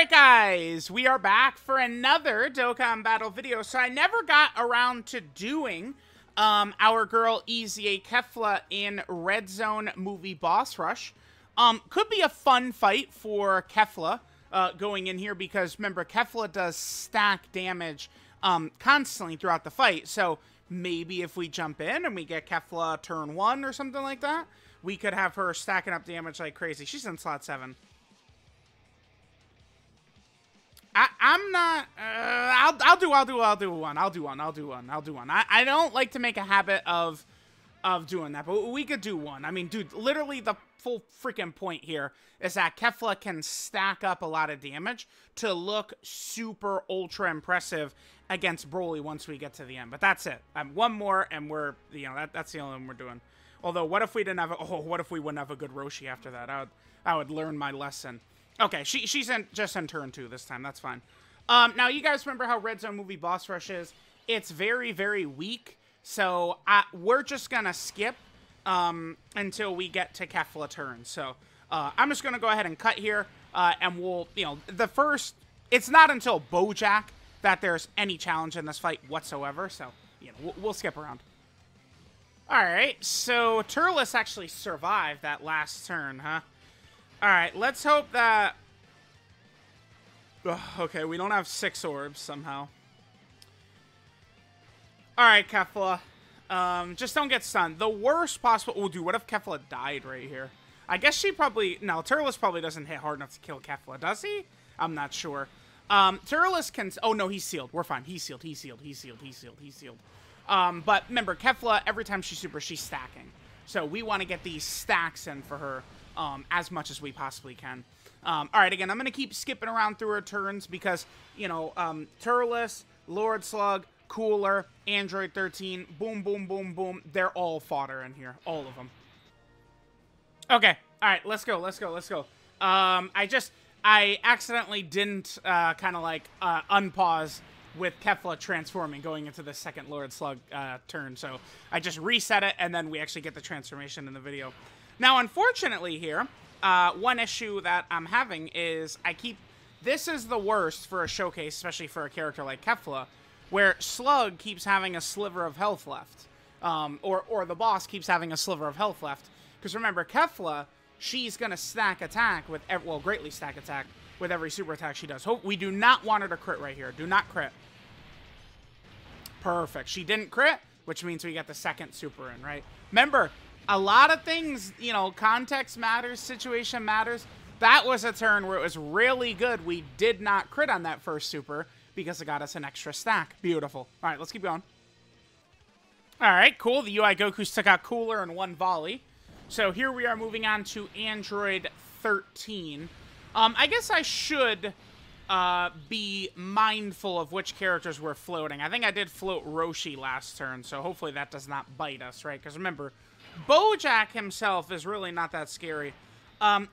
Alright guys, we are back for another Dokkan Battle video. So I never got around to doing our girl EZA Kefla in Red Zone movie Boss Rush. Could be a fun fight for Kefla going in here because remember, Kefla does stack damage constantly throughout the fight. So maybe if we jump in and we get Kefla turn 1 or something like that, we could have her stacking up damage like crazy. She's in slot 7. I'm not, I'll do one. I don't like to make a habit of doing that, but we could do one. I mean, dude, literally the full freaking point here is that Kefla can stack up a lot of damage to look super ultra impressive against Broly once we get to the end. But that's it. One more and we're, you know, that's the only one we're doing. Although, what if we didn't have, what if we wouldn't have a good Roshi after that? I would learn my lesson. Okay, she's just in turn 2 this time. That's fine. Now, you guys remember how Red Zone movie Boss Rush is? It's very, very weak. So, we're just going to skip until we get to Kefla turn. So, I'm just going to go ahead and cut here. And we'll, you know, it's not until Bojack that there's any challenge in this fight whatsoever. So, you know, we'll skip around. Alright, so Turles actually survived that last turn, huh? Alright, let's hope that... Ugh, okay, we don't have 6 orbs somehow. Alright, Kefla. Just don't get stunned. The worst possible... Oh, dude, what if Kefla died right here? I guess she probably... No, Turles probably doesn't hit hard enough to kill Kefla, does he? I'm not sure. Turles can... Oh, no, he's sealed. We're fine. He's sealed. But remember, Kefla, every time she's super, she's stacking. So we want to get these stacks in for her. As much as we possibly can. Alright, again, I'm going to keep skipping around through her turns because, you know, Turles, Lord Slug, Cooler, Android 13, boom, boom, boom, boom. They're all fodder in here. All of them. Okay. Alright, let's go. I accidentally didn't, kind of like, unpause with Kefla transforming going into the second Lord Slug, turn. So I just reset it and then we actually get the transformation in the video. Now, unfortunately here, one issue that I'm having is this is the worst for a showcase, especially for a character like Kefla, where Slug keeps having a sliver of health left. Or the boss keeps having a sliver of health left. Because remember, Kefla, she's going to stack attack with, greatly stack attack with every super attack she does. We do not want her to crit right here. Do not crit. Perfect. She didn't crit, which means we get the second super in, right? Remember, a lot of things, you know, context matters, situation matters. That was a turn where it was really good. We did not crit on that first super because it got us an extra stack. Beautiful. All right, let's keep going. All right, cool. The UI Gokus took out Cooler in one volley. So here we are moving on to Android 13. I guess I should be mindful of which characters we're floating. I think I did float Roshi last turn, so hopefully that does not bite us, right? Because remember, Bojack himself is really not that scary.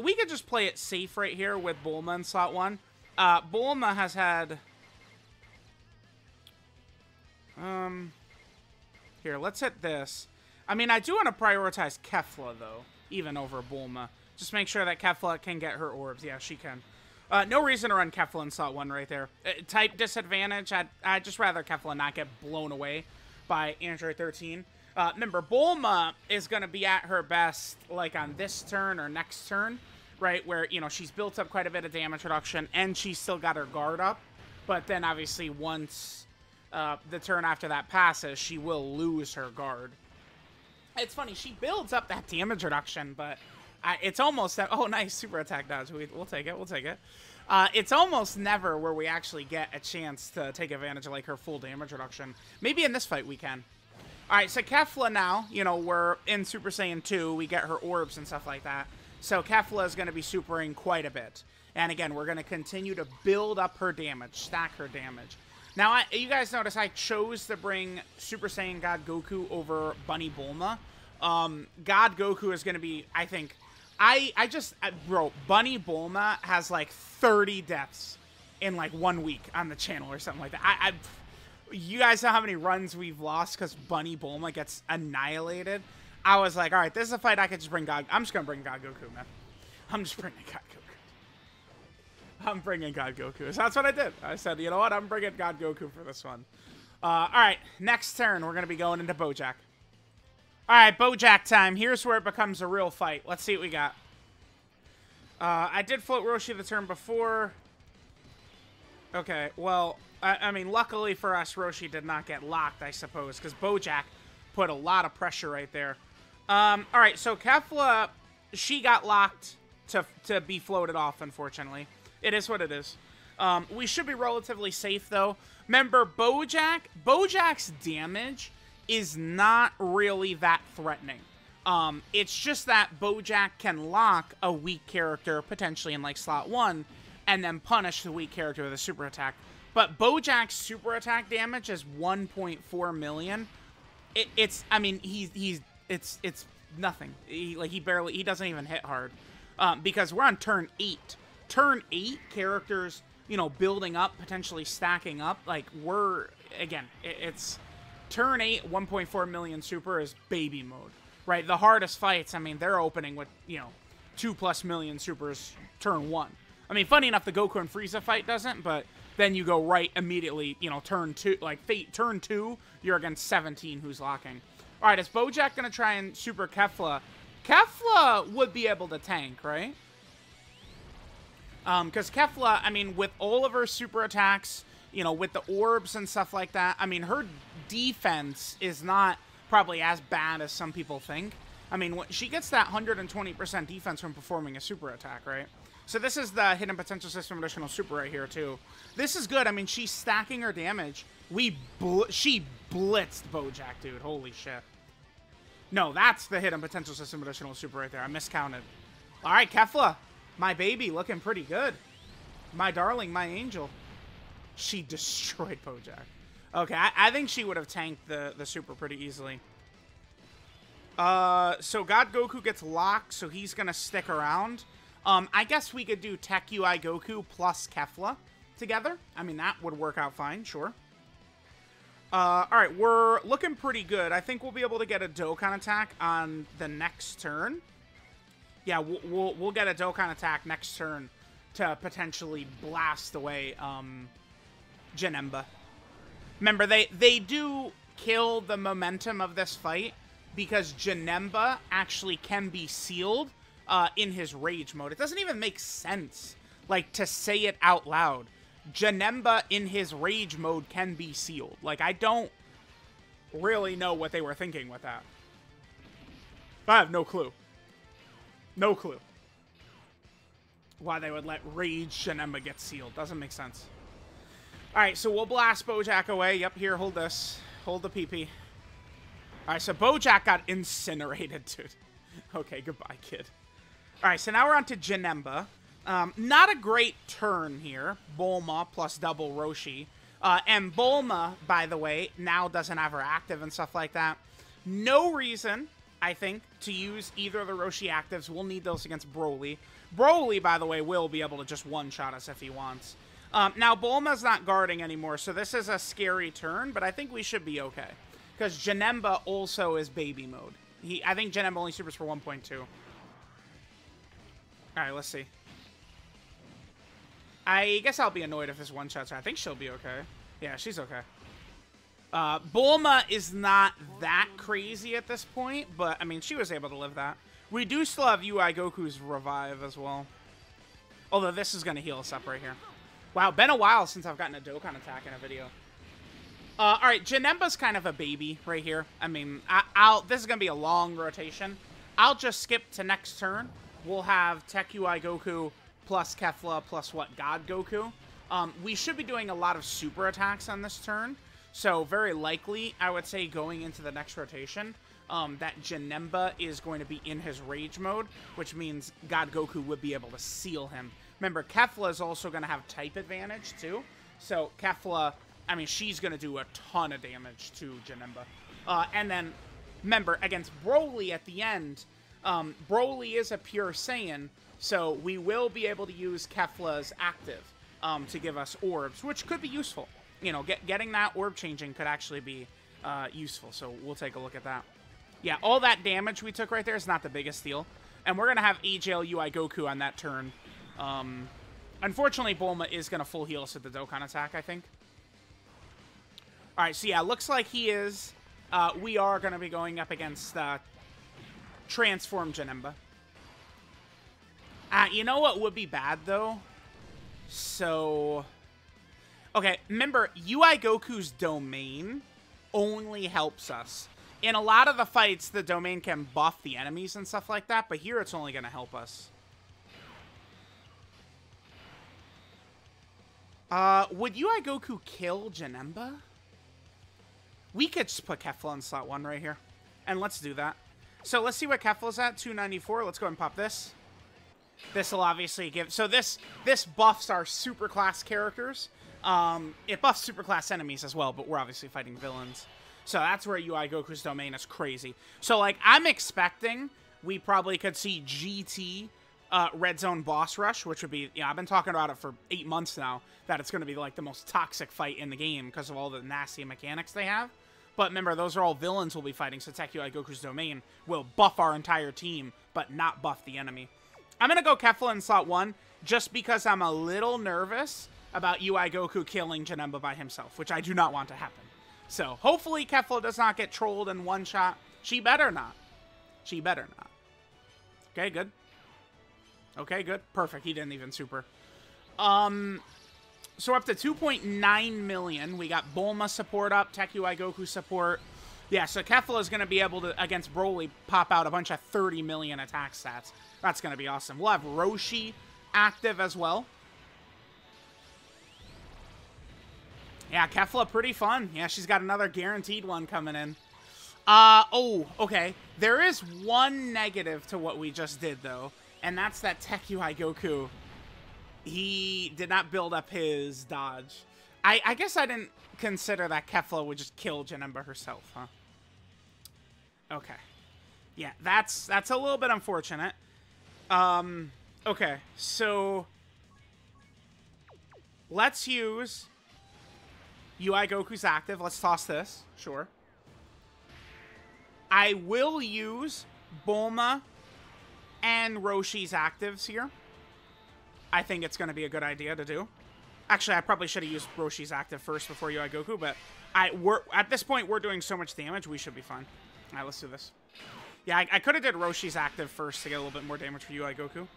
We could just play it safe right here with Bulma in slot 1. Bulma has had... Here, let's hit this. I mean, I do want to prioritize Kefla, though, even over Bulma. Just make sure that Kefla can get her orbs. Yeah, she can. No reason to run Kefla in slot 1 right there. Type disadvantage, I'd just rather Kefla not get blown away by Android 13. Remember, Bulma is going to be at her best, like, on this turn or next turn, right? Where, you know, she's built up quite a bit of damage reduction, and she's still got her guard up. But then, obviously, once the turn after that passes, she will lose her guard. It's funny, she builds up that damage reduction, but it's almost that... Oh, nice, super attack dodge. We'll take it. It's almost never where we actually get a chance to take advantage of, like, her full damage reduction. Maybe in this fight we can. Alright, so Kefla now, you know, we're in Super Saiyan 2, we get her orbs and stuff like that. So Kefla is going to be supering quite a bit. And again, we're going to continue to build up her damage, stack her damage. Now, you guys notice I chose to bring Super Saiyan God Goku over Bunny Bulma. God Goku is going to be, I think, bro, Bunny Bulma has like 30 deaths in like 1 week on the channel or something like that. You guys know how many runs we've lost because Bunny Bulma gets annihilated? I was like, all right, this is a fight I could just bring God... I'm just going to bring God Goku, man. I'm just bringing God I'm bringing God Goku. So that's what I did. I said, you know what? I'm bringing God Goku for this one. All right, next turn, we're going to be going into Bojack. All right, Bojack time. Here's where it becomes a real fight. Let's see what we got. I did float Roshi the turn before. Okay, well, I mean, luckily for us, Roshi did not get locked, I suppose, because Bojack put a lot of pressure right there. All right, so Kefla, she got locked to be floated off, unfortunately. It is what it is. We should be relatively safe, though. Remember, Bojack's damage is not really that threatening. It's just that Bojack can lock a weak character, potentially in, like, slot 1, and then punish the weak character with a super attack. But Bojack's super attack damage is 1.4 million. It's nothing. He doesn't even hit hard. Because we're on turn 8. Turn 8, characters, you know, building up, potentially stacking up. Like, it's turn 8, 1.4 million super is baby mode, right? The hardest fights, I mean, they're opening with, you know, 2+ million supers turn 1. I mean, funny enough, the Goku and Frieza fight doesn't, but then you go right immediately, you know, turn 2, like, turn 2, you're against 17 who's locking. All right, is Bojack going to try and super Kefla? Kefla would be able to tank, right? Because Kefla, I mean, with all of her super attacks, you know, with the orbs and stuff like that, I mean, her defense is not probably as bad as some people think. I mean, she gets that 120% defense from performing a super attack, right? So this is the hidden potential system additional super right here, too. This is good. I mean, she's stacking her damage. She blitzed Bojack, dude. Holy shit. No, that's the hidden potential system additional super right there. I miscounted. All right, Kefla. My baby looking pretty good. My darling, my angel. She destroyed Bojack. Okay, I think she would have tanked the super pretty easily. So God Goku gets locked, so he's going to stick around. I guess we could do Tech UI Goku plus Kefla together. I mean, that would work out fine, sure. All right, we're looking pretty good. I think we'll be able to get a Dokkan attack on the next turn. Yeah, we'll get a Dokkan attack next turn to potentially blast away Janemba. Remember, they do kill the momentum of this fight because Janemba actually can be sealed in his rage mode. It doesn't even make sense, like, to say it out loud. Janemba in his rage mode can be sealed. Like, I don't really know what they were thinking with that. I have no clue. No clue. Why they would let rage Janemba get sealed. Doesn't make sense. Alright, so we'll blast Bojack away. Yep, here, hold this. Hold the PP. Alright, so Bojack got incinerated, dude. Okay, goodbye, kid. Alright, so now we're on to Janemba. Not a great turn here. Bulma plus double Roshi. And Bulma, by the way, now doesn't have her active and stuff like that. No reason, I think, to use either of the Roshi actives. We'll need those against Broly. Broly, by the way, will be able to just one-shot us if he wants. Now, Bulma's not guarding anymore, so this is a scary turn, but I think we should be okay. Because Janemba also is baby mode. I think Janemba only supers for 1.2. Alright, let's see. I guess I'll be annoyed if this one-shots her. I think she'll be okay. Yeah, she's okay. Bulma is not that crazy at this point, but, I mean, she was able to live that. We do still have UI Goku's revive as well. Although this is going to heal us up right here. Wow, been a while since I've gotten a Dokkan attack in a video. Alright, Janemba's kind of a baby right here. I mean, this is going to be a long rotation. I'll just skip to next turn. We'll have Tech UI Goku plus Kefla plus what? God Goku. We should be doing a lot of super attacks on this turn. So very likely, I would say going into the next rotation, that Janemba is going to be in his rage mode, which means God Goku would be able to seal him. Remember, Kefla is also going to have type advantage too. So Kefla, I mean, she's going to do a ton of damage to Janemba. And then, remember, against Broly at the end, Broly is a pure Saiyan, so we will be able to use Kefla's active to give us orbs, which could be useful. You know, getting that orb changing could actually be useful, so we'll take a look at that. Yeah, all that damage we took right there is not the biggest deal. And we're going to have AJL UI Goku on that turn. Unfortunately, Bulma is going to full heal us with the Dokkan attack, I think. All right, so yeah, looks like he is. We are going to be going up against Transform Janemba. You know what would be bad, though? So... Okay, remember, UI Goku's domain only helps us. In a lot of the fights, the domain can buff the enemies and stuff like that, but here it's only going to help us. Would UI Goku kill Janemba? We could just put Kefla in slot 1 right here. And let's do that. So let's see what Kefla's at, 294. Let's go ahead and pop this. This will obviously give... So this buffs our super class characters. It buffs super class enemies as well, but we're obviously fighting villains. So that's where UI Goku's domain is crazy. So, like, I'm expecting we probably could see GT Red Zone Boss Rush, which would be... I've been talking about it for 8 months now, that it's going to be, like, the most toxic fight in the game because of all the nasty mechanics they have. But remember, those are all villains we'll be fighting, so Tech UI Goku's domain will buff our entire team, but not buff the enemy. I'm going to go Kefla in slot 1, just because I'm a little nervous about UI Goku killing Janemba by himself, which I do not want to happen. So, hopefully Kefla does not get trolled in one shot. She better not. She better not. Okay, good. Okay, good. Perfect. He didn't even super. So up to 2.9 million. We got Bulma support up, Tech UI Goku support. Yeah, so Kefla is going to be able to, against Broly, pop out a bunch of 30 million attack stats. That's going to be awesome. We'll have Roshi active as well. Yeah, Kefla, pretty fun. Yeah, she's got another guaranteed one coming in. Oh, okay. There is one negative to what we just did, though, and that's that Tech UI Goku. He did not build up his dodge. I guess I didn't consider that Kefla would just kill Janemba herself, huh? Okay. Yeah, that's a little bit unfortunate. Okay, so let's use UI Goku's active. Let's toss this. Sure. I will use Bulma and Roshi's actives here. I think it's going to be a good idea to do. Actually, I probably should have used Roshi's active first before UI Goku, but at this point, we're doing so much damage, we should be fine. All right, let's do this. Yeah, I could have did Roshi's active first to get a little bit more damage for UI Goku.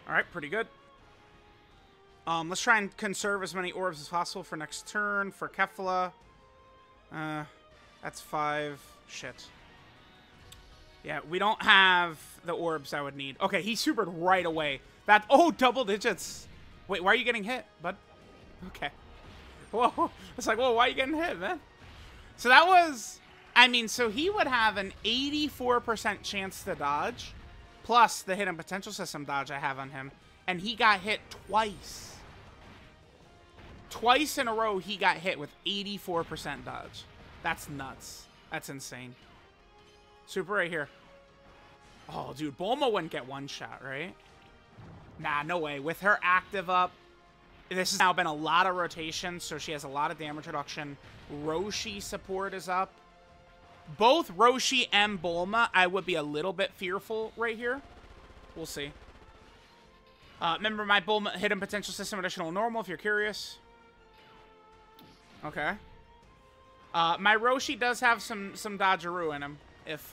All right, pretty good. Let's try and conserve as many orbs as possible for next turn. For Kefla, that's 5. Shit. Yeah, we don't have the orbs I would need. Okay, he supered right away. Oh, double digits. Wait, why are you getting hit, bud? Okay. Whoa. It's like, whoa, why are you getting hit, man? So that was... I mean, so he would have an 84% chance to dodge, plus the hidden potential system dodge I have on him, and he got hit twice. Twice in a row, he got hit with 84% dodge. That's nuts. That's insane. Super right here. Oh, dude, Bulma wouldn't get one shot, right? Nah, no way. With her active up, this has now been a lot of rotation, so she has a lot of damage reduction. Roshi support is up. Both Roshi and Bulma, I would be a little bit fearful right here. We'll see. Remember my Bulma hidden potential system additional normal if you're curious. Okay. My Roshi does have some dodgeroo in him. If,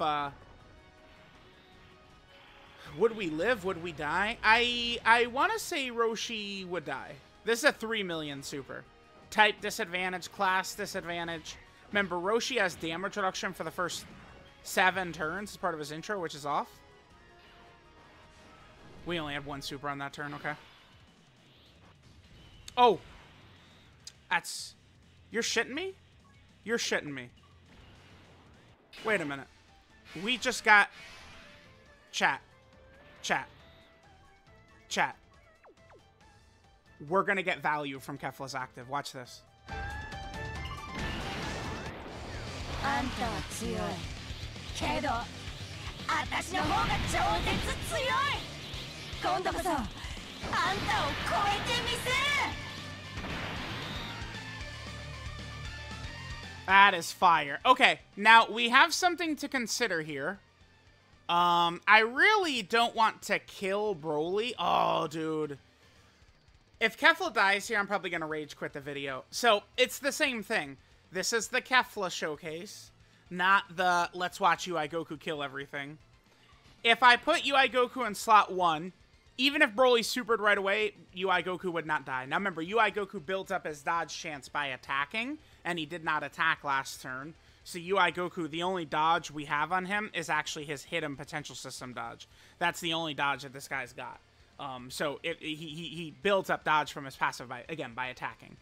would we live? Would we die? I want to say Roshi would die. This is a 3 million super. Type disadvantage, class disadvantage. Remember, Roshi has damage reduction for the first 7 turns as part of his intro, which is off. We only had 1 super on that turn, okay. Oh. That's... You're shitting me? You're shitting me. Wait a minute. We just got... Chat. Chat. Chat. We're gonna get value from Kefla's active. Watch this. That is fire. Okay, now we have something to consider here. I really don't want to kill Broly. Oh, dude. If Kefla dies here, I'm probably going to rage quit the video. So, it's the same thing. This is the Kefla showcase, not the let's watch UI Goku kill everything. If I put UI Goku in slot 1, even if Broly supered right away, UI Goku would not die. Now remember, UI Goku built up his dodge chance by attacking, and he did not attack last turn. So UI Goku, the only dodge we have on him is actually his hidden potential system dodge. That's the only dodge that this guy's got. So he built up dodge from his passive, by attacking.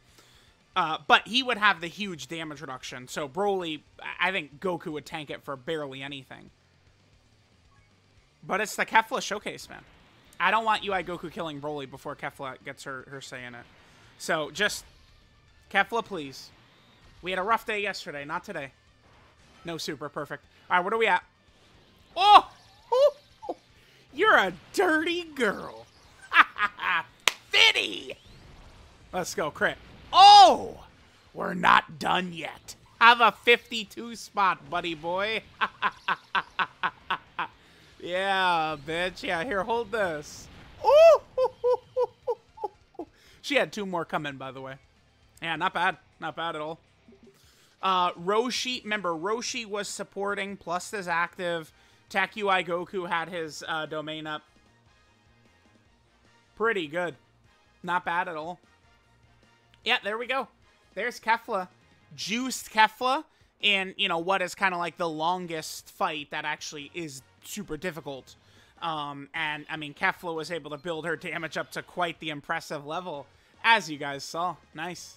But he would have the huge damage reduction. So Broly, I think Goku would tank it for barely anything. But it's the Kefla showcase, man. I don't want UI Goku killing Broly before Kefla gets her say in it. So just, Kefla, please. We had a rough day yesterday, not today. No super, perfect. All right, what are we at? Oh! You're a dirty girl. Fitty! Let's go, crit. Oh! We're not done yet. Have a 52 spot, buddy boy. Yeah, bitch. Yeah, here, hold this. Ooh! She had 2 more coming, by the way. Yeah, not bad. Not bad at all. Roshi, remember, Roshi was supporting, plus is active. Tech UI Goku had his domain up. Pretty good. Not bad at all. Yeah, there we go. There's Kefla. Juiced Kefla in, you know, what is kind of like the longest fight that actually is super difficult. And, I mean, Kefla was able to build her damage up to quite the impressive level, as you guys saw. Nice.